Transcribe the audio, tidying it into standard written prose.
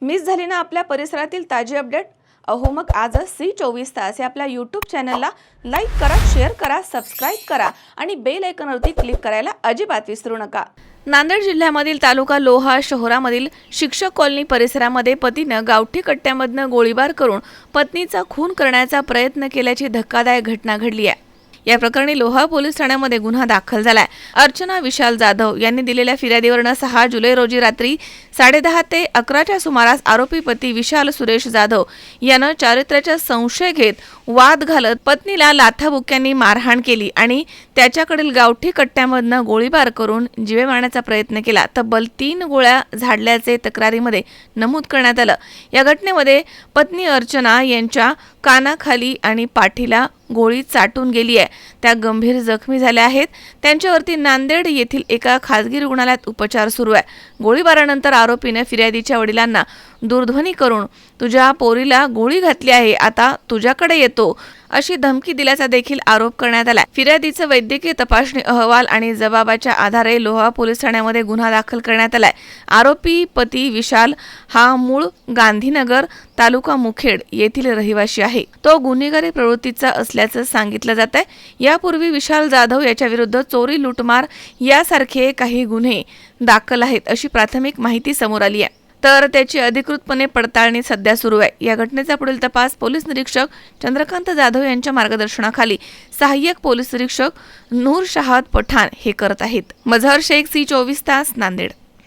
Miss झाली ना आपल्या परिसरातील ताजी अपडेट? अहो मग आजच C24 तास या आपल्या यूट्यूब चॅनलला लाईक करा, शेअर करा, सबस्क्राईब करा आणि बेल आयकॉनवरती क्लिक करायला अजिबात विसरू नका। नांदेड जिल्ह्यामधील तालुका लोहा शहरामधील शिक्षक कॉलनी परिसरामध्ये पतीनं गावठी कट्ट्यामधनं गोळीबार करून पत्नीचा खून करण्याचा प्रयत्न केल्याची धक्कादायक घटना घडली आहे। या प्रकरणी लोहा पोलीस ठाण्यामध्ये गुन्हा दाखल झालाय। अर्चना विशाल जाधव यांनी दिलेल्या फिर्यादीवरून 6 जुलै रोजी रात्री 10:30 ते 11च्या सुमारास आरोपी पती विशाल सुरेश जाधव यानं चारित्र्याचा संशय घेत वाद घालत पत्नीला लाथाबुक्क्यांनी मारहाण केली आणि त्याच्याकडील गावठी कट्ट्यामधनं गोळीबार करून जीवे मारण्याचा प्रयत्न केला। तब्बल 3 गोळ्या झाडल्याचे तक्रारीमध्ये नमूद करण्यात आलं। या घटनेमध्ये पत्नी अर्चना यांच्या कानाखाली आणि पाठीला गोळी चाटून गेली आहे। त्या गंभीर जखमी झाल्या आहेत। त्यांच्यावरती नांदेड येथील एका खासगी रुग्णालयात उपचार सुरू आहे। गोळीबारानंतर आरोपीने फिर्यादीच्या वडिलांना दूरध्वनी करून तुझ्या पोरीला गोळी घातली आहे, आता तुझ्याकडे येतो अशी धमकी दिल्याचा देखील आरोप करण्यात आला। फिर्यादीचं वैद्यकीय तपासणी अहवाल आणि जबाबाच्या आधारे लोहा पोलीस ठाण्यामध्ये गुन्हा दाखल करण्यात आलाय। आरोपी पती विशाल हा मूळ गांधीनगर तालुका मुखेड येथील रहिवासी आहे। तो गुन्हेगारी प्रवृत्तीचा असल्याचं सांगितलं जात आहे। यापूर्वी विशाल जाधव याच्या विरुद्ध चोरी, लूटमार यासारखे काही गुन्हे दाखल आहेत अशी प्राथमिक माहिती समोर आली आहे। तर त्याची अधिकृतपणे पडताळणी सध्या सुरू आहे। या घटनेचा पुढील तपास पोलीस निरीक्षक चंद्रकांत जाधव यांच्या मार्गदर्शनाखाली सहाय्यक पोलीस निरीक्षक नूर शहाद पठाण हे करत आहेत। मझहर शेख, C24 तास, नांदेड।